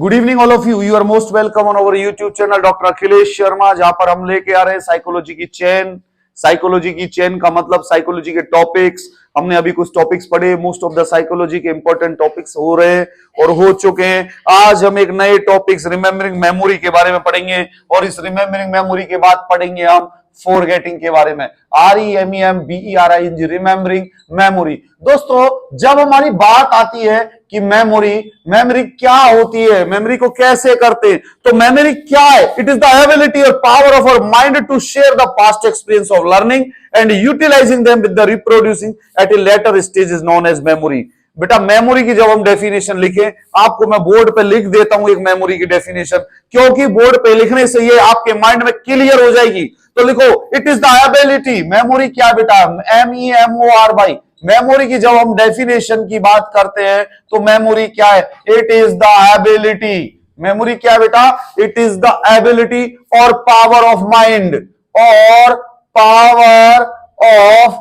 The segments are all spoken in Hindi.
Good evening all of you. You are most welcome on our YouTube channel doctor Akhilesh Sharma, जहां पर हम लेके आ रहे हैं साइकोलॉजी की चेन। साइकोलॉजी की चेन का मतलब साइकोलॉजी के टॉपिक्स। हमने अभी कुछ टॉपिक्स पढ़े, मोस्ट ऑफ द साइकोलॉजी के इंपॉर्टेंट टॉपिक्स हो रहे हैं और हो चुके हैं। आज हम एक नए टॉपिक्स रिमेम्बरिंग मेमोरी के बारे में पढ़ेंगे और इस रिमेम्बरिंग मेमोरी के बाद पढ़ेंगे हम फॉरगेटिंग के बारे में। REMEMBERING, remembering memory. दोस्तों, जब हमारी बात आती है कि मेमोरी क्या होती है, मेमोरी को कैसे करते हैं, तो मेमोरी क्या है? इट इज द एबिलिटी और power of our mind to share the past experience of learning and utilising them with the reproducing at a later stage is known as memory. बेटा, मेमोरी की जब हम डेफिनेशन लिखें, आपको मैं बोर्ड पे लिख देता हूं एक मेमोरी की डेफिनेशन, क्योंकि बोर्ड पे लिखने से ये आपके माइंड में क्लियर हो जाएगी। तो लिखो, it is the ability. Memory क्या बेटा? MEMORY। मेमोरी की जब हम डेफिनेशन की बात करते हैं तो मेमोरी क्या है? It is the ability. Memory क्या है बेटा? इट इज द एबिलिटी और पावर ऑफ माइंड, और power of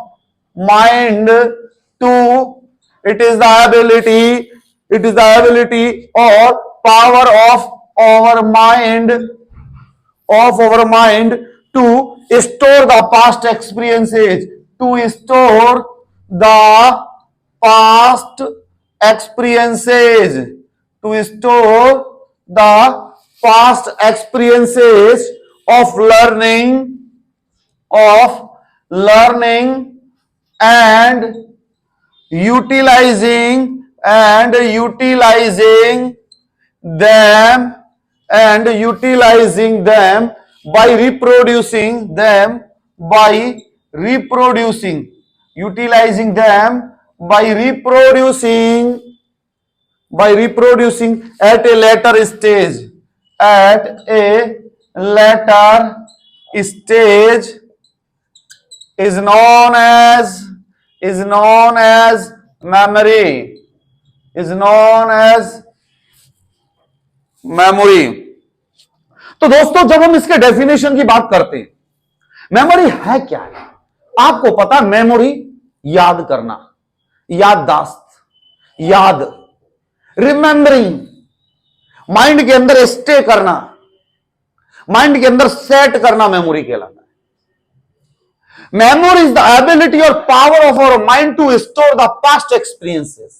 mind to, it is the ability or power of our mind to store the past experiences, to store the past experiences, to store the past experiences of learning and utilizing them by reproducing at a later stage is known as memory। तो दोस्तों, जब हम इसके डेफिनेशन की बात करते हैं, मेमोरी है क्या है? आपको पता, मेमोरी याद करना, याददाश्त, याद, रिमेंबरिंग, माइंड के अंदर स्टे करना, माइंड के अंदर सेट करना मेमोरी कहलाता है। Memory is the ability or power of our mind to store the past experiences।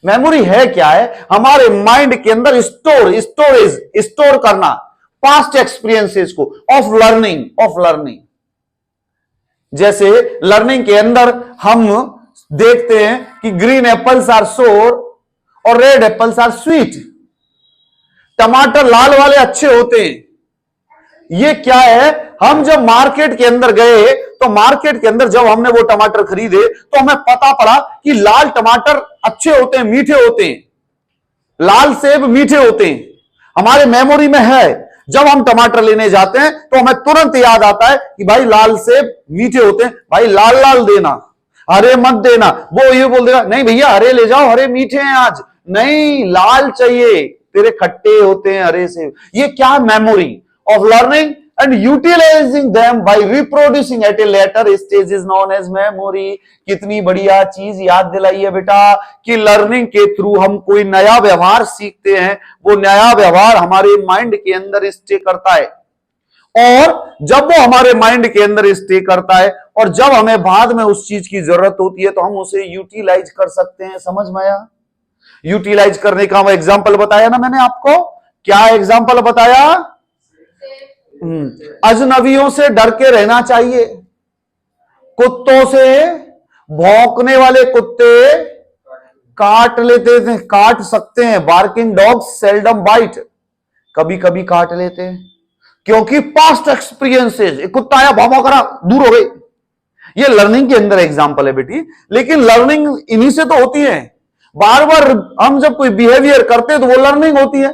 Memory है क्या है? हमारे माइंड के अंदर स्टोर करना पास्ट एक्सपीरियंसेस को, ऑफ लर्निंग। जैसे लर्निंग के अंदर हम देखते हैं कि ग्रीन एप्पल्स आर सोर और रेड एप्पल्स आर स्वीट। टमाटर लाल वाले अच्छे होते हैं। ये क्या है? हम जब मार्केट के अंदर गए तो मार्केट के अंदर जब हमने वो टमाटर खरीदे तो हमें पता पड़ा कि लाल टमाटर अच्छे होते हैं, मीठे होते हैं, लाल सेब मीठे होते हैं। हमारे मेमोरी में है, जब हम टमाटर लेने जाते हैं तो हमें तुरंत याद आता है कि भाई लाल सेब मीठे होते हैं, भाई लाल लाल देना, हरे मत देना। वो ये बोल देगा, नहीं भैया हरे ले जाओ, हरे मीठे हैं आज, नहीं लाल चाहिए, तेरे खट्टे होते हैं हरे सेब। ये क्या? Memory of learning and utilizing them by reproducing at a later stage is known as memory। कितनी बढ़िया चीज याद दिलाई है बेटा कि लर्निंग के थ्रू हम कोई नया व्यवहार सीखते हैं, वो नया व्यवहार हमारे माइंड के अंदर स्टे करता है, और जब वो हमारे माइंड के अंदर स्टे करता है और जब हमें बाद में उस चीज की जरूरत होती है तो हम उसे यूटिलाइज कर सकते हैं। समझ में आया? यूटिलाइज करने का एग्जाम्पल बताया ना मैंने आपको। क्या एग्जाम्पल बताया? अजनबियों से डर के रहना चाहिए, कुत्तों से, भौंकने वाले कुत्ते काट लेते थे, काट सकते हैं, बार्किंग डॉग्स सेल्डम बाइट, कभी कभी काट लेते हैं, क्योंकि पास्ट एक्सपीरियंसेस, एक कुत्ता आया भौं करा, दूर हो गई। ये लर्निंग के अंदर एग्जांपल है बेटी, लेकिन लर्निंग इन्हीं से तो होती है। बार बार हम जब कोई बिहेवियर करते हैं तो वो लर्निंग होती है।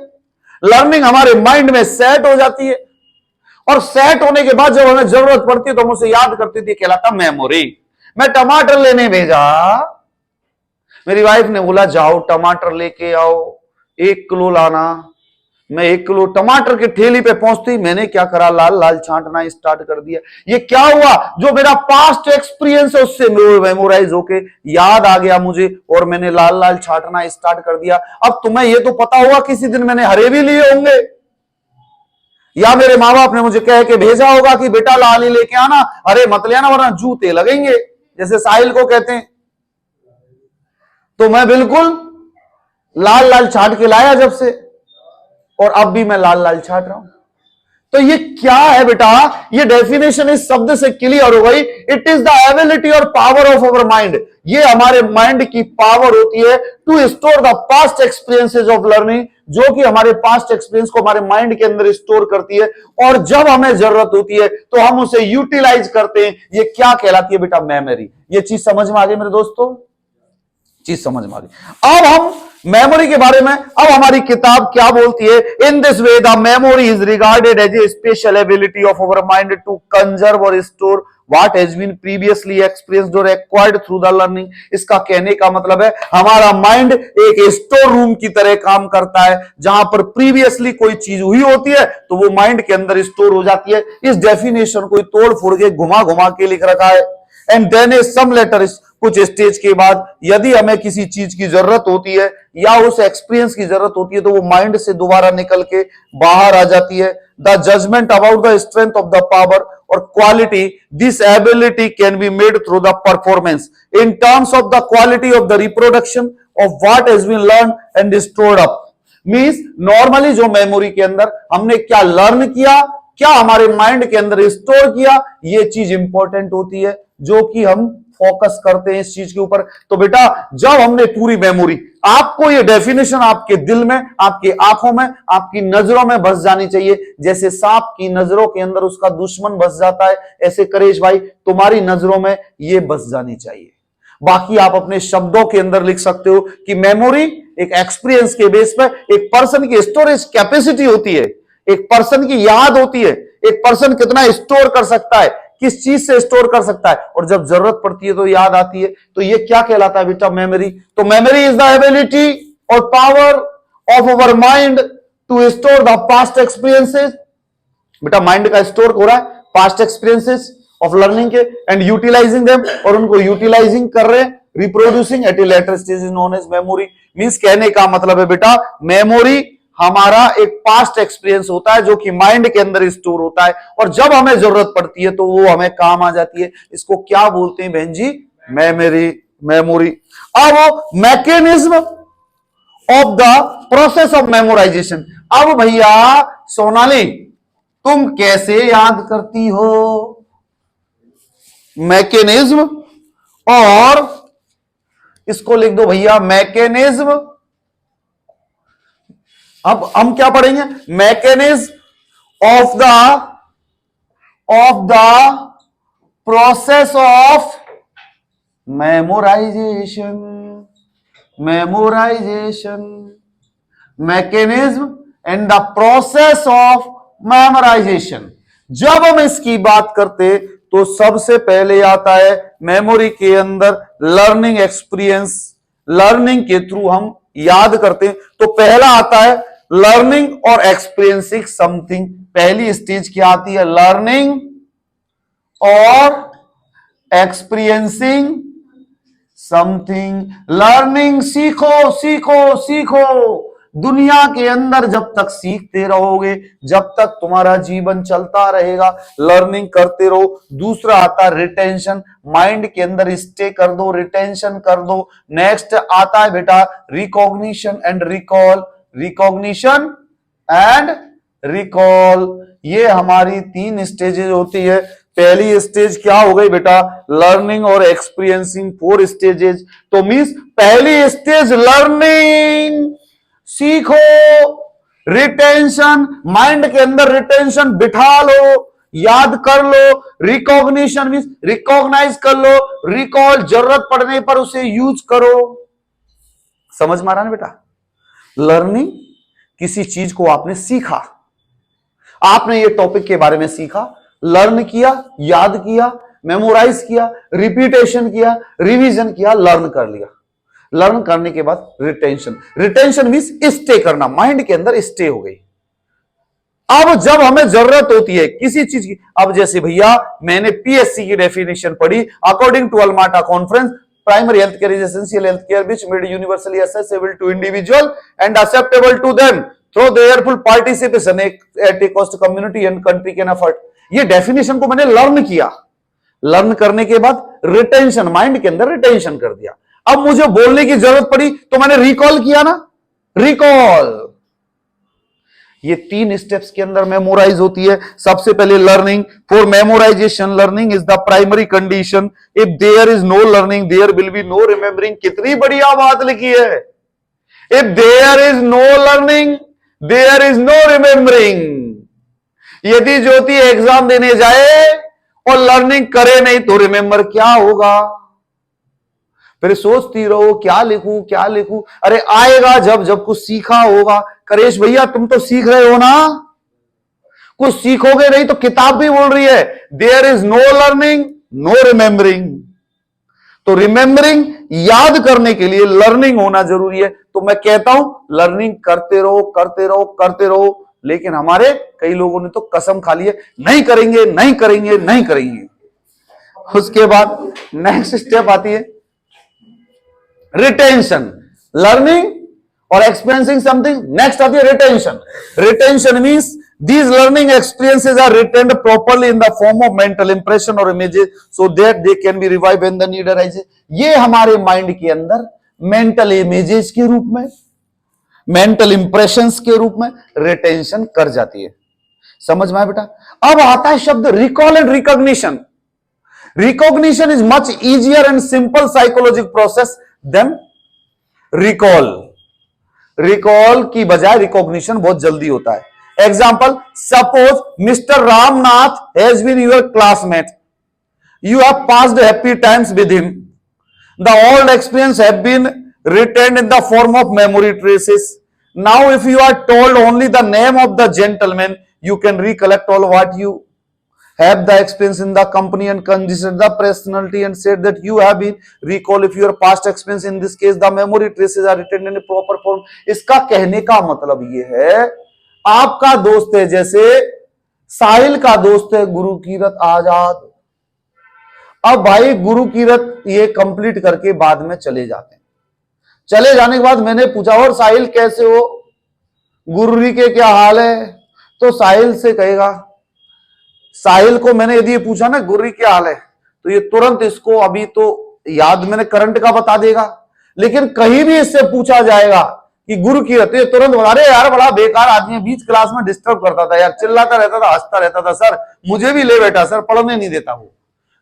लर्निंग हमारे माइंड में सेट हो जाती है, और सेट होने के बाद जब हमें जरूरत पड़ती है तो हम उसे याद करते थे, कहलाता मेमोरी। मैं टमाटर लेने भेजा, मेरी वाइफ ने बोला जाओ टमाटर लेके आओ, 1 किलो लाना। मैं 1 किलो टमाटर के ठेली पे पहुंचती, मैंने क्या करा, लाल लाल छांटना स्टार्ट कर दिया। ये क्या हुआ, जो मेरा पास्ट एक्सपीरियंस है उससे मेमोराइज होके याद आ गया मुझे, और मैंने लाल लाल छांटना स्टार्ट कर दिया। अब तुम्हें ये तो पता होगा किसी दिन मैंने हरे भी लिए होंगे, या मेरे माँ बाप ने मुझे कह के भेजा होगा कि बेटा लाल ही लेके आना, हरे मत ले आना वरना जूते लगेंगे, जैसे साहिल को कहते हैं। तो मैं बिल्कुल लाल लाल छाट के लाया जब से, और अब भी मैं लाल लाल छाट रहा हूं। तो ये क्या है बेटा, ये डेफिनेशन इस शब्द से क्लियर हो गई। इट इज द एबिलिटी और पावर ऑफ अवर माइंड। ये हमारे माइंड की पावर होती है to store the past experiences of learning, जो कि हमारे पास्ट एक्सपीरियंस को हमारे माइंड के अंदर स्टोर करती है, और जब हमें जरूरत होती है तो हम उसे यूटिलाइज करते हैं। ये क्या कहलाती है बेटा, मेमोरी। ये चीज समझ में आ गई मेरे दोस्तों, चीज समझ में आ गई। अब हम मेमोरी के बारे में, अब हमारी किताब क्या बोलती है, in this way the memory is regarded as a special ability of our mind to conserve और store what has been previously experienced और एक्वायर्ड थ्रू द लर्निंग। इसका कहने का मतलब है हमारा माइंड एक स्टोर रूम की तरह काम करता है, जहां पर प्रीवियसली कोई चीज हुई होती है तो वो माइंड के अंदर स्टोर हो जाती है। इस डेफिनेशन को तोड़ फोड़ के घुमा घुमा के लिख रखा है। And then a some later, कुछ स्टेज के बाद यदि हमें किसी चीज की जरूरत होती है या उस एक्सपीरियंस की जरूरत होती है तो वो माइंड से दोबारा निकल के बाहर आ जाती है। The judgement about the strength of the power और quality, this ability can be made through the performance in terms of the quality of the reproduction of what has been learn and stored up. Means normally जो मेमोरी के अंदर हमने क्या लर्न किया, क्या हमारे माइंड के अंदर स्टोर किया, ये चीज इंपॉर्टेंट होती है, जो कि हम फोकस करते हैं इस चीज के ऊपर। तो बेटा जब हमने पूरी मेमोरी, आपको ये डेफिनेशन आपके दिल में, आपकी आंखों में, आपकी नजरों में बस जानी चाहिए। जैसे सांप की नजरों के अंदर उसका दुश्मन बस जाता है, ऐसे करेश भाई तुम्हारी नजरों में ये बस जानी चाहिए। बाकी आप अपने शब्दों के अंदर लिख सकते हो कि मेमोरी एक एक्सपीरियंस के बेस पर एक पर्सन की स्टोरेज कैपेसिटी होती है, एक पर्सन की याद होती है, एक पर्सन कितना स्टोर कर सकता है, किस चीज से स्टोर कर सकता है, और जब जरूरत पड़ती है तो याद आती है। तो ये क्या कहलाता है बेटा, मेमोरी। तो मेमोरी इज द एबिलिटी और power of our mind to store the past experiences. बेटा माइंड का स्टोर हो रहा है पास्ट एक्सपीरियंसेस ऑफ लर्निंग के एंड यूटिलाइजिंग देम, और उनको यूटिलाइजिंग कर रहे हैं, reproducing at a later stage is known as memory. Means कहने का मतलब है बेटा मेमोरी हमारा एक पास्ट एक्सपीरियंस होता है जो कि माइंड के अंदर स्टोर होता है, और जब हमें जरूरत पड़ती है तो वो हमें काम आ जाती है। इसको क्या बोलते हैं बहन जी, मेमोरी। अब mechanism of the process of memorisation. अब भैया सोनाली तुम कैसे याद करती हो, मैकेनिज्म, और इसको लिख दो भैया मैकेनिज्म। अब हम क्या पढ़ेंगे, mechanism of the process of memorisation, mechanism and the process of memorisation. जब हम इसकी बात करते तो सबसे पहले आता है मेमोरी के अंदर लर्निंग एक्सपीरियंस, लर्निंग के थ्रू हम याद करते हैं। तो पहला आता है लर्निंग और एक्सपीरियंसिंग समथिंग। पहली स्टेज क्या आती है, लर्निंग और एक्सपीरियंसिंग समथिंग। लर्निंग, सीखो। दुनिया के अंदर जब तक सीखते रहोगे, जब तक तुम्हारा जीवन चलता रहेगा, लर्निंग करते रहो। दूसरा आता है रिटेंशन, माइंड के अंदर स्टे कर दो, रिटेंशन कर दो। नेक्स्ट आता है बेटा रिकॉग्निशन एंड रिकॉल, ये हमारी 3 स्टेजेस होती है। पहली स्टेज क्या हो गई बेटा, लर्निंग और एक्सपीरियंसिंग, 4 स्टेजेस। तो मींस पहली स्टेज लर्निंग, सीखो, रिटेंशन, माइंड के अंदर रिटेंशन बिठा लो, याद कर लो। रिकॉग्निशन मींस रिकॉग्नाइज कर लो, रिकॉल जरूरत पड़ने पर उसे यूज करो। समझ में आ रहा है ना बेटा, लर्निंग किसी चीज को आपने सीखा, आपने ये टॉपिक के बारे में सीखा, लर्न किया, याद किया, मेमोराइज किया, रिपीटेशन किया, रिवीजन किया, लर्न कर लिया। लर्न करने के बाद रिटेंशन मींस स्टे करना, माइंड के अंदर स्टे हो गई। अब जब हमें जरूरत होती है किसी चीज की, अब जैसे भैया मैंने पीएससी की डेफिनेशन पढ़ी, according to Alma Ata conference primary health care is essential health care which made universally accessible to individual and acceptable to them through their full participation at a cost community and country can afford. ये डेफिनेशन को मैंने लर्न किया, लर्न करने के बाद रिटेंशन, माइंड के अंदर रिटेंशन कर दिया। अब मुझे बोलने की जरूरत पड़ी तो मैंने रिकॉल किया ना, रिकॉल। ये 3 स्टेप्स के अंदर मेमोराइज होती है। सबसे पहले learning, for memorisation learning is the primary condition, if there is no learning there will be no remembering. कितनी बढ़िया बात लिखी है, if there is no learning there is no remembering. यदि ज्योति एग्जाम देने जाए और लर्निंग करे नहीं तो रिमेंबर क्या होगा? फिर सोचती रहो क्या लिखूं क्या लिखूं। अरे आएगा जब जब कुछ सीखा होगा। करेश भैया तुम तो सीख रहे हो ना, कुछ सीखोगे नहीं तो किताब भी बोल रही है there is no learning no remembering. तो रिमेंबरिंग, याद करने के लिए लर्निंग होना जरूरी है। तो मैं कहता हूं लर्निंग करते रहो करते रहो करते रहो। लेकिन हमारे कई लोगों ने तो कसम खा ली है नहीं करेंगे नहीं करेंगे नहीं करेंगे। उसके बाद नेक्स्ट स्टेप आती है रिटेंशन, लर्निंग और एक्सपीरियंसिंग समथिंग। नेक्स्ट आती है retention. Retention means these learning experiences are retained properly in the form of mental impression or images so that they can be revived when the need arises। ये हमारे माइंड के अंदर मेंटल इमेजेस के रूप में, मेंटल इंप्रेशंस के रूप में रिटेंशन कर जाती है। समझ में आया बेटा? अब आता है शब्द recall and recognition. Recognition is much easier and simple psychological process than recall. Recall की बजाय रिकॉग्निशन बहुत जल्दी होता है। Example, suppose mister Ramnath has been your classmate, you have passed happy times with him, the old experience have been retained in the form of memory traces. Now if you are told only the name of the gentleman, you can recollect all what you have the experience in the company and consider the personality and said that you have been recall if your past experience, in this case the memory traces are retained in a proper form। इसका कहने का मतलब ये है आपका दोस्त है, जैसे साहिल का दोस्त है गुरुकीरत आजाद। अब भाई गुरुकीरत ये कंप्लीट करके बाद में चले जाते हैं। चले जाने के बाद मैंने पूछा और साहिल कैसे हो, गुरुरी के क्या हाल है? तो साहिल से कहेगा, साहिल को मैंने यदि ये पूछा ना गुरुरी क्या हाल है, तो ये तुरंत इसको अभी तो याद मैंने करंट का बता देगा। लेकिन कहीं भी इससे पूछा जाएगा कि गुरु की रहती है, तुरंत बता रहे यार बड़ा बेकार आदमी है, बीच क्लास में डिस्टर्ब करता था यार, चिल्लाता रहता था, हंसता रहता था, सर मुझे भी ले बैठा, सर पढ़ने नहीं देता वो।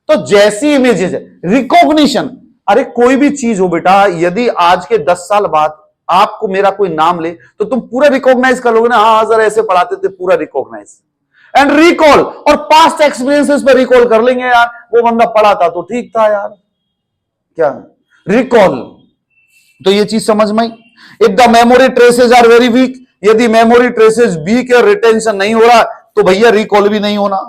तो जैसी इमेजेस है रिकॉग्निशन। अरे कोई भी चीज हो बेटा, यदि आज के 10 साल बाद आपको मेरा कोई नाम ले तो तुम पूरा रिकॉग्नाइज कर लोगे ना, हाँ सर ऐसे पढ़ाते थे, पूरा रिकॉग्नाइज एंड रिकॉल। और पास्ट एक्सपीरियंसेस पर रिकॉल कर लेंगे यार, वो बंदा पढ़ा था तो ठीक था यार, क्या रिकॉल। तो ये चीज समझ में आई। If the memory traces are very weak, यदि मेमोरी ट्रेसेस वीक है, रिटेंशन नहीं हो रहा, तो भैया रिकॉल भी नहीं होना।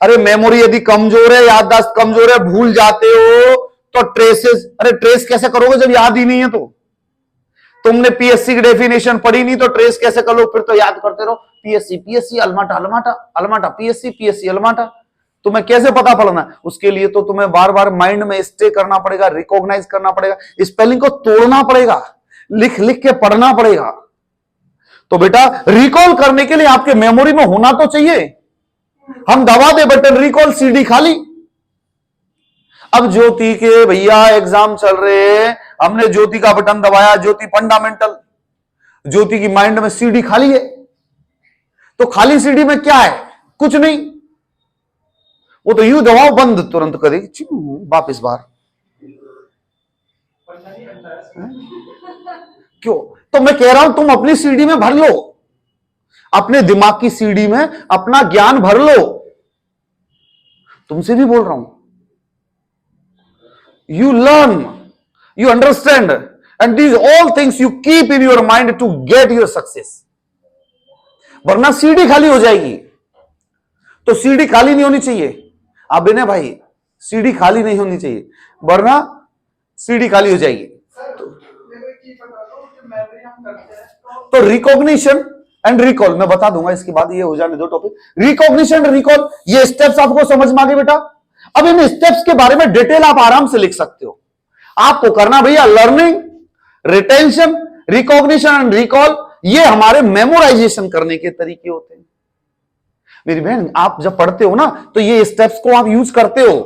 अरे मेमोरी यदि कमजोर है, याददाश्त कमजोर है, भूल जाते हो तो ट्रेसेस, अरे ट्रेस कैसे करोगे जब याद ही नहीं है? तो तुमने पीएससी की डेफिनेशन पढ़ी नहीं तो ट्रेस कैसे करो? फिर तो याद करते रहो पीएससी पीएससी अल्माटा अल्माटा अल्माटा पीएससी पीएससी अल्माटा। तुम्हें कैसे पता पड़ना? उसके लिए तो तुम्हें बार बार माइंड में स्टे करना पड़ेगा, रिकॉग्नाइज करना पड़ेगा, स्पेलिंग को तोड़ना पड़ेगा, लिख लिख के पढ़ना पड़ेगा। तो बेटा रिकॉल करने के लिए आपके मेमोरी में होना तो चाहिए। हम दबा दे बटन रिकॉल, सीडी खाली। अब ज्योति के भैया एग्जाम चल रहे हैं, हमने ज्योति का बटन दबाया, ज्योति फंडामेंटल, ज्योति की माइंड में सीडी खाली है। तो खाली सीडी में क्या है? कुछ नहीं, वो तो यूं दबाओ बंद तुरंत करेगी, वापिस बाहर। क्यों? तो मैं कह रहा हूं तुम अपनी सीडी में भर लो, अपने दिमाग की सीडी में अपना ज्ञान भर लो। तुमसे भी बोल रहा हूं, you learn, you understand, and these all things you keep in your mind to get your success। वरना सीडी खाली हो जाएगी। तो सीडी खाली नहीं होनी चाहिए। अब ने भाई सीडी खाली नहीं होनी चाहिए, वरना सीडी खाली हो जाएगी। तो रिकॉग्निशन एंड रिकॉल। मैं बता दूंगा इसके बाद, ये हो जाने दो टॉपिक। रिकॉग्निशन, रिकॉल, ये स्टेप्स आपको समझ में आ गए बेटा। अब इन स्टेप्स के बारे में डिटेल आप आराम से लिख सकते हो। आपको करना भैया learning, retention, recognition and recall, ये हमारे मेमोराइजेशन करने के तरीके होते हैं। मेरी बहन, आप जब पढ़ते हो ना तो ये स्टेप्स को आप यूज करते हो।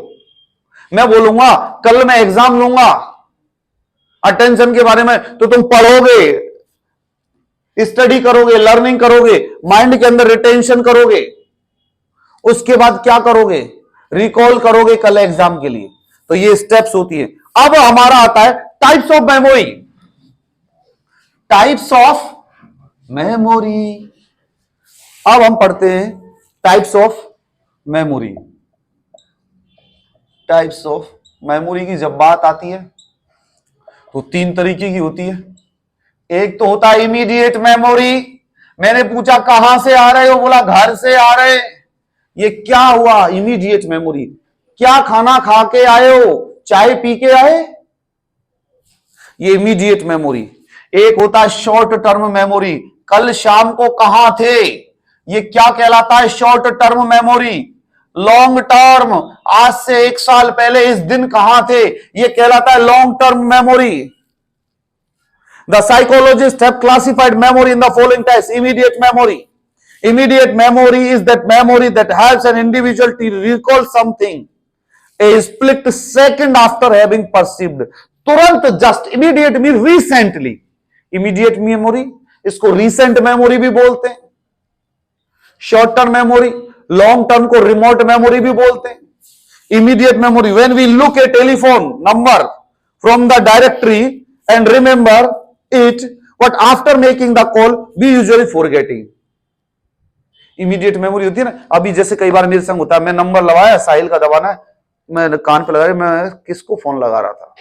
मैं बोलूंगा कल मैं एग्जाम लूंगा अटेंशन के बारे में, तो तुम पढ़ोगे, स्टडी करोगे, लर्निंग करोगे, माइंड के अंदर रिटेंशन करोगे, उसके बाद क्या करोगे, रिकॉल करोगे कल एग्जाम के लिए। तो ये स्टेप्स होती है। अब हमारा आता है types of memory. Types of memory, अब हम पढ़ते हैं types of memory. Types of memory की जब बात आती है तो तीन तरीके की होती है। एक तो होता है इमीडिएट मेमोरी। मैंने पूछा कहां से आ रहे हो, बोला घर से आ रहे। ये क्या हुआ, इमीडिएट मेमोरी। क्या खाना खा के आए हो, चाय पी के आए, ये इमीडिएट मेमोरी। एक होता है शॉर्ट टर्म मेमोरी। कल शाम को कहां थे, ये क्या कहलाता है, short term memory. Long term, आज से 1 साल पहले इस दिन कहां थे, ये कहलाता है long term memory. The psychologists have classified memory in the following types. Immediate memory. Immediate memory is that memory that helps an individual to recall something a split second after having perceived. तुरंत, just immediate means recently. Immediate memory, इसको recent memory भी बोलते हैं। Short term memory, long term को remote memory भी बोलते हैं। Immediate memory, when we look a telephone number from the directory and remember it, but after making the call we usually forgetting. Immediate memory होती है ना। अभी जैसे कई बार मेरे संग होता है, मैं नंबर लगाया, साहिल का दबाना है, मैं कान पे लगाया, मैं किसको फोन लगा रहा था,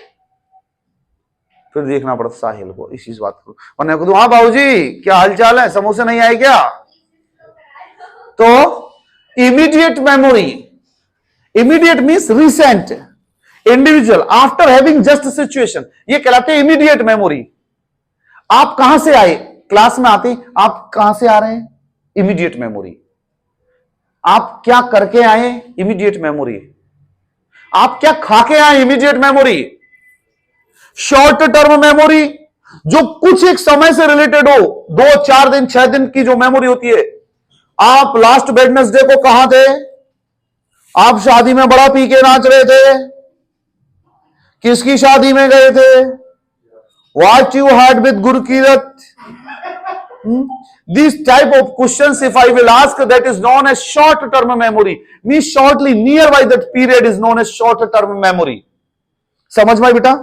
फिर देखना पड़ता साहिल को इसी बात को, वरना कहूं हाँ बाबूजी क्या हालचाल है, समोसे नहीं आए क्या। तो immediate memory, immediate means recent, individual after having just situation, ये कहलाते हैं इमीडिएट मेमोरी। आप कहां से आए, क्लास में आते आप कहां से आ रहे हैं, इमीडिएट मेमोरी। आप क्या करके आए, इमीडिएट मेमोरी। आप क्या खा के आए, immediate memory. Short term memory, जो कुछ एक समय से रिलेटेड हो, 2, 4 दिन, 6 दिन की जो मेमोरी होती है। आप लास्ट वेडनेसडे को कहां थे, आप शादी में बड़ा पी के नाच रहे थे, किसकी शादी में गए थे, what you had with Gurkirat. This type of questions, if I will ask, that is known as short term memory, means shortly nearby that period is known as short term memory. समझ में बेटा।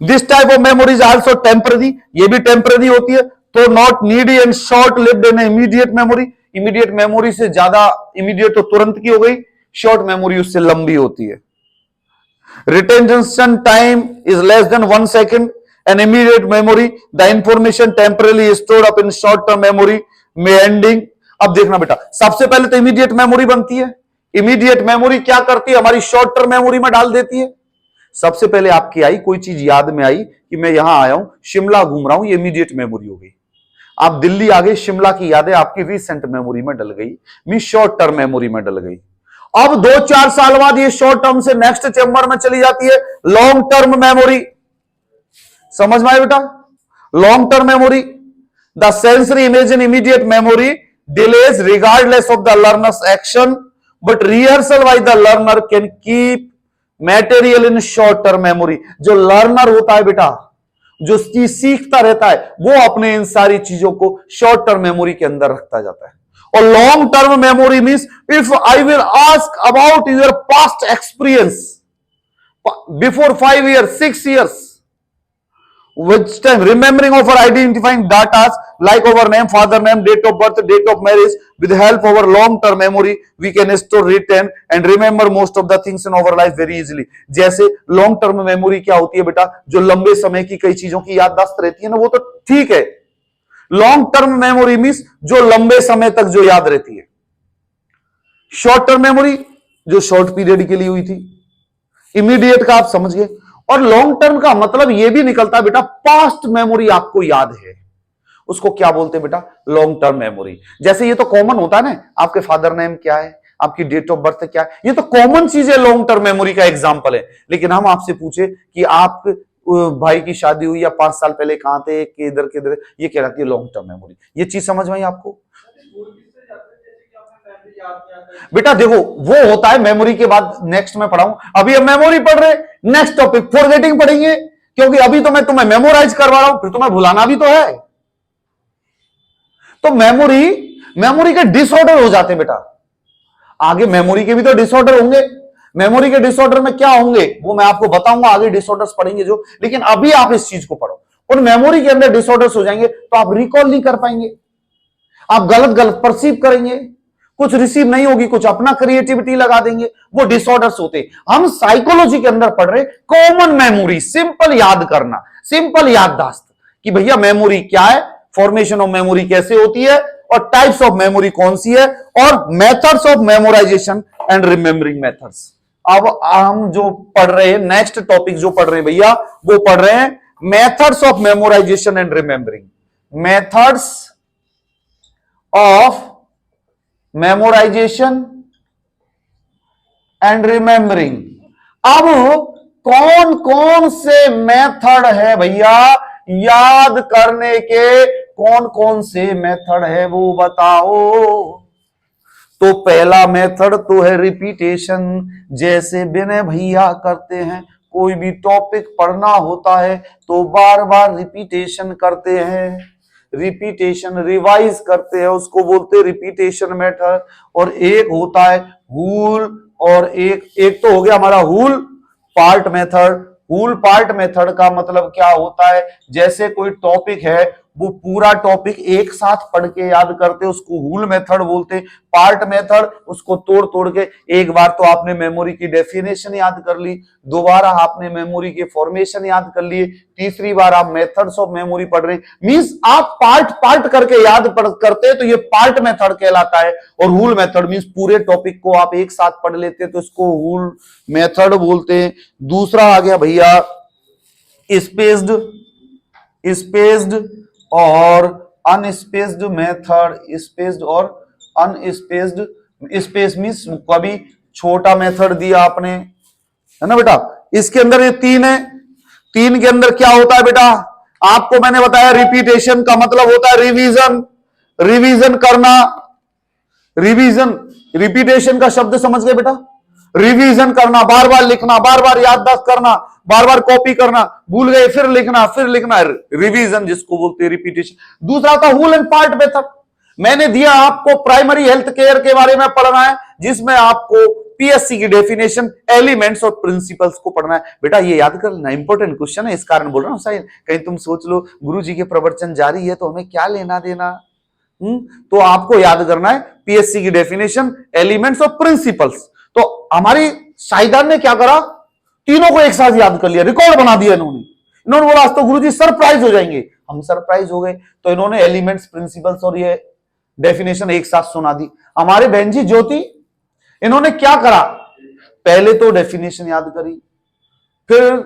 This type of memory is also temporary, ये भी temporary होती है, तो not needy and short lived in immediate memory. immediate memory से ज्यादा, immediate तो तुरंत की हो गई, short memory उससे लंबी होती है। Retention time is less than 1 second. An immediate memory, the information temporarily stored up in short-term memory may ending. अब देखना बेटा, सबसे पहले तो immediate memory बनती है। immediate memory क्या करती है, हमारी short-term memory में डाल देती है। सबसे पहले आपकी आई कोई चीज याद में आई कि मैं यहां आया हूं, शिमला घूम रहा हूं, ये immediate memory हो गई। आप दिल्ली आ गए, शिमला की यादें आपकी recent memory में डल गई, मीन short-term memory में डल गई। अब 2-4 साल बाद ये शॉर्ट टर्म से नेक्स्ट चेंबर में चली जाती है लॉन्ग टर्म मेमोरी। समझ में आया बेटा, long term memory, the sensory image in immediate memory delays regardless of the learners action, but rehearsal by the learner can keep material in short term memory. जो लर्नर होता है बेटा, जो चीज सीखता रहता है, वो अपने इन सारी चीजों को शॉर्ट टर्म मेमोरी के अंदर रखता जाता है। और long term memory means if I will ask about your past experience before 5 years, 6 years, which time remembering of or identifying data like our name, father name, date of birth, date of marriage, with the help of our long term memory we can store, retain and remember most of the things in our life very easily. जैसे लॉन्ग टर्म मेमोरी क्या होती है बेटा, जो लंबे समय की कई चीजों की याददाश्त रहती है ना, वो तो ठीक है। लॉन्ग टर्म मेमोरी मीन्स जो लंबे समय तक जो याद रहती है। शॉर्ट टर्म मेमोरी जो शॉर्ट पीरियड के लिए हुई थी। इमीडिएट का आप समझ गए। और लॉन्ग टर्म का मतलब यह भी निकलता है बेटा, पास्ट मेमोरी आपको याद है, उसको क्या बोलते हैं बेटा? Long term memory. जैसे ये तो कॉमन होता है ना, आपके फादर नेम क्या है, आपकी डेट ऑफ बर्थ क्या है, ये तो कॉमन चीज है, लॉन्ग टर्म मेमोरी का एग्जांपल है। लेकिन हम आपसे पूछे कि आप भाई की शादी हुई या 5 साल पहले कहां थे, किधर किधर, ये कहलाती है लॉन्ग टर्म मेमोरी। ये चीज समझ में आई आपको? बेटा देखो, वो होता है मेमोरी के बाद, नेक्स्ट में पढ़ाऊं। अभी हम मेमोरी पढ़ रहे, नेक्स्ट टॉपिक फॉरगेटिंग पढ़ेंगे, क्योंकि अभी तो मैं तुम्हें मेमोराइज करवा रहा हूं, फिर तुम्हें भुलाना भी तो है। तो मेमोरी के डिसऑर्डर हो जाते बेटा। आगे मेमोरी के भी तो डिसऑर्डर होंगे। मेमोरी के डिसऑर्डर में क्या होंगे वो मैं आपको बताऊंगा, आगे डिसऑर्डर्स पढ़ेंगे जो। लेकिन अभी आप इस चीज को पढ़ो। और मेमोरी के अंदर डिसऑर्डर्स हो जाएंगे तो आप रिकॉल नहीं कर पाएंगे, आप गलत गलत परसीव करेंगे, कुछ रिसीव नहीं होगी, कुछ अपना क्रिएटिविटी लगा देंगे, वो डिसऑर्डर्स होते। हम साइकोलॉजी के अंदर पढ़ रहे कॉमन मेमोरी, सिंपल याद करना, सिंपल याददाश्त, कि भैया मेमोरी क्या है, फॉर्मेशन ऑफ मेमोरी कैसे होती है, और टाइप्स ऑफ मेमोरी कौन सी है, और methods of memorisation and remembering methods. अब हम जो पढ़ रहे हैं, नेक्स्ट टॉपिक जो पढ़ रहे हैं भैया, वो पढ़ रहे हैं methods of memorisation and remembering. Methods of memorisation and remembering. अब कौन कौन से मेथड है भैया याद करने के, कौन कौन से मेथड है वो बताओ। तो पहला मेथड तो है रिपीटेशन। जैसे विनय भैया करते हैं, कोई भी टॉपिक पढ़ना होता है तो बार बार रिपीटेशन करते हैं, रिपीटेशन रिवाइज करते हैं, उसको बोलते हैं रिपीटेशन मेथड। और एक होता है हुल, और एक तो हो गया हमारा हुल पार्ट मेथड। हुल पार्ट मेथड का मतलब क्या होता है, जैसे कोई टॉपिक है वो पूरा टॉपिक एक साथ पढ़ के याद करते, उसको हुल मेथड बोलते। पार्ट मेथड, उसको तोड़ तोड़ के, एक बार तो आपने मेमोरी की डेफिनेशन याद कर ली, दोबारा आपने मेमोरी के फॉर्मेशन याद कर लिए, तीसरी बार आप मेथड्स ऑफ मेमोरी पढ़ रहे हैं। मींस आप पार्ट पार्ट करके याद करते हैं, तो ये पार्ट मेथड कहलाता है। और हुल मेथड मींस पूरे टॉपिक को आप एक साथ पढ़ लेते हैं, तो इसको हुल मेथड बोलते हैं। दूसरा आ गया भैया स्पेस्ड और अनस्पेस्ड मेथड। स्पेस्ड और अनस्पेस्ड, स्पेस मींस कभी छोटा मेथड दिया आपने, है ना बेटा। इसके अंदर ये 3 है, 3 के अंदर क्या होता है बेटा, आपको मैंने बताया रिपीटेशन का मतलब होता है रिवीजन, रिवीजन करना, रिवीजन। रिपीटेशन का शब्द समझ गए बेटा, रिवीजन करना, बार बार लिखना, बार बार याददाश्त करना, बार बार कॉपी करना, भूल गए फिर लिखना, रिवीजन जिसको बोलते हैं रिपीटेशन। दूसरा था हुल एंड पार्ट मेथड। मैंने दिया आपको प्राइमरी हेल्थ केयर के बारे में पढ़ना है, जिसमें आपको पीएससी की डेफिनेशन, एलिमेंट्स और प्रिंसिपल्स को पढ़ना है। बेटा ये याद कर लेना, इंपॉर्टेंट क्वेश्चन है, इस कारण बोल रहा हूं साहिल। कहीं तुम सोच लो गुरुजी के प्रवचन जारी है तो हमें क्या लेना देना। तो आपको याद करना है पीएससी की डेफिनेशन, एलिमेंट्स और प्रिंसिपल्स। तो हमारी शाहिदान ने क्या करा, तीनों को एक साथ याद कर लिया, रिकॉर्ड बना दिया इन्होंने बोला आज तो गुरुजी सरप्राइज हो जाएंगे। हम सरप्राइज हो गए, तो इन्होंने एलिमेंट्स, प्रिंसिपल्स और ये डेफिनेशन एक साथ सुना दी। हमारे बहन जी ज्योति, इन्होंने क्या करा, पहले तो डेफिनेशन याद करी, फिर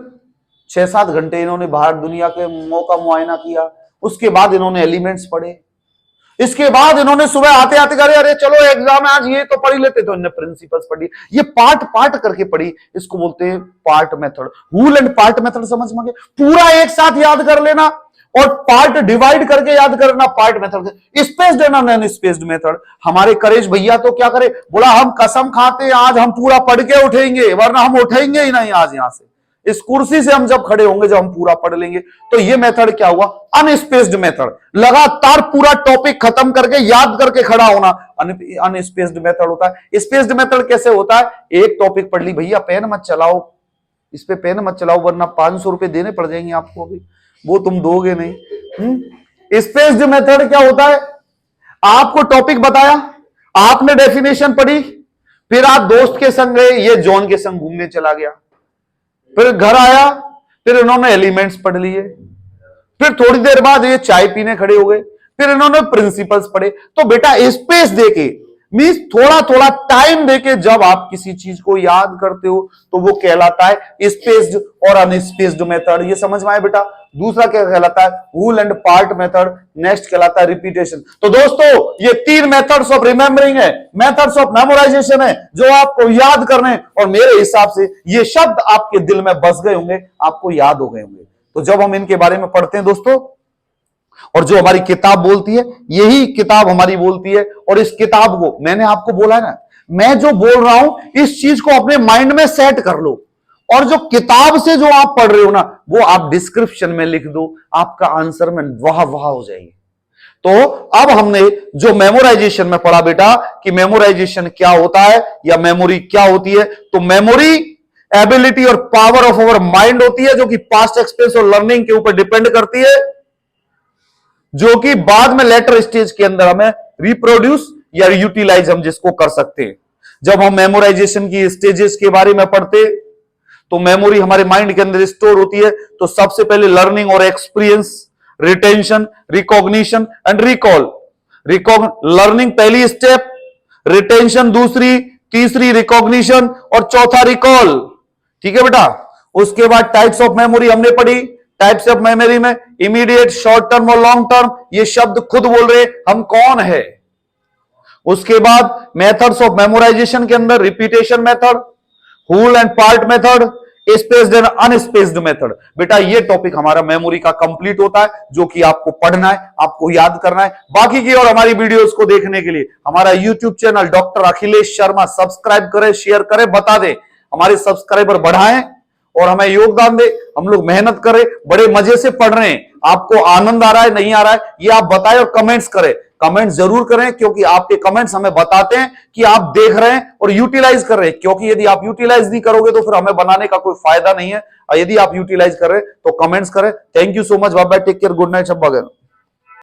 6-7 घंटे इन्होंने बाहर दुनिया के मौका मुआयना किया, उसके बाद इन्होंने एलिमेंट्स पढ़े, इसके बाद इन्होंने सुबह आते आते करे अरे चलो एग्जाम है आज, ये तो पढ़ ही लेते, तो इन्होंने प्रिंसिपल्स पढ़ी। ये पार्ट पार्ट करके पढ़ी, इसको बोलते हैं part method. Whole and part method समझ में, पूरा एक साथ याद कर लेना और पार्ट डिवाइड करके याद करना, part method. Spaced and unspaced method. हमारे करेश भैया तो क्या करे, बोला हम कसम खाते हैं आज हम पूरा पढ़ के उठेंगे, वरना हम उठेंगे ही नहीं आज यहां से, इस कुर्सी से हम जब खड़े होंगे जब हम पूरा पढ़ लेंगे। तो ये मेथड क्या हुआ, अनस्पेस्ड मेथड। लगातार पूरा टॉपिक खत्म करके याद करके खड़ा होना अनस्पेस्ड मेथड होता है। स्पेस्ड मेथड कैसे होता है, एक टॉपिक पढ़ ली, भैया पेन मत चलाओ, इस पे पेन मत चलाओ वरना 500 रुपए देने पड़ जाएंगे आपको, अभी वो तुम दोगे नहीं। स्पेस्ड मेथड क्या होता है, आपको टॉपिक बताया, आपने डेफिनेशन पढ़ी, फिर आप दोस्त के संग गए, ये जॉन के संग घूमने चला गया, फिर घर आया, फिर इन्होंने एलिमेंट्स पढ़ लिए, फिर थोड़ी देर बाद ये चाय पीने खड़े हो गए, फिर इन्होंने प्रिंसिपल्स पढ़े। तो बेटा स्पेस देके मीन्स थोड़ा थोड़ा टाइम देके जब आप किसी चीज को याद करते हो तो वो कहलाता है स्पेस्ड और अनस्पेस्ड मेथड। ये समझ में आया बेटा। दूसरा क्या कहलाता है? Whole and part method. Next कहलाता है रिपीटेशन। तो दोस्तों ये 3 मेथड्स ऑफ रिमेंबरिंग है, मेथड्स ऑफ मेमोराइजेशन है, जो आपको याद करने। और मेरे हिसाब से ये शब्द आपके दिल में बस गए होंगे, आपको याद हो गए होंगे। तो जब हम इनके बारे में पढ़ते हैं दोस्तों, और जो हमारी किताब बोलती है, यही किताब हमारी बोलती है। और इस किताब को मैंने आपको बोला है ना, मैं जो बोल रहा हूं इस चीज को अपने माइंड में सेट कर लो, और जो किताब से जो आप पढ़ रहे हो ना, वो आप डिस्क्रिप्शन में लिख दो, आपका आंसर में वाह वाह हो जाएगी। तो अब हमने जो मेमोराइजेशन में पढ़ा बेटा कि मेमोराइजेशन क्या होता है या मेमोरी क्या होती है, तो मेमोरी एबिलिटी और पावर ऑफ अवर माइंड होती है, जो कि पास्ट एक्सपीरियंस और लर्निंग के ऊपर डिपेंड करती है, जो कि बाद में लेटर स्टेज के अंदर हमें रिप्रोड्यूस या यूटिलाइज हम जिसको कर सकते हैं। जब हम मेमोराइजेशन की स्टेजेस के बारे में पढ़ते तो मेमोरी हमारे माइंड के अंदर स्टोर होती है। तो सबसे पहले लर्निंग और experience, retention, recognition and recall. Learning पहली स्टेप, रिटेंशन दूसरी, तीसरी रिकॉग्निशन और चौथा रिकॉल। ठीक है बेटा। उसके बाद टाइप्स ऑफ मेमोरी हमने पढ़ी। टाइप्स ऑफ मेमोरी में इमीडिएट, शॉर्ट टर्म और लॉन्ग टर्म, ये शब्द खुद बोल रहे हम कौन है। उसके बाद मेथड्स ऑफ मेमोराइजेशन के अंदर repetition method, whole and part method, spaced and unspaced method. बेटा ये टॉपिक हमारा मेमोरी का कंप्लीट होता है, जो कि आपको पढ़ना है, आपको याद करना है। बाकी की और हमारी वीडियोस को देखने के लिए हमारा YouTube channel doctor Akhilesh Sharma subscribe करें, शेयर करें, बता दें, हमारे सब्सक्राइबर बढ़ाएं और हमें योगदान दे। हम लोग मेहनत करें, बड़े मजे से पढ़ रहे हैं। आपको आनंद आ रहा है, नहीं आ रहा है, ये आप बताएं और कमेंट्स करें। कमेंट जरूर करें, क्योंकि आपके कमेंट्स हमें बताते हैं कि आप देख रहे हैं और यूटिलाइज कर रहे हैं। क्योंकि यदि आप यूटिलाइज नहीं करोगे तो फिर हमें बनाने का कोई फायदा नहीं है। और यदि आप यूटिलाइज कर रहे हैं तो कमेंट्स करें। Thank you so much. Bye bye, take care, good night, सब वगैरह।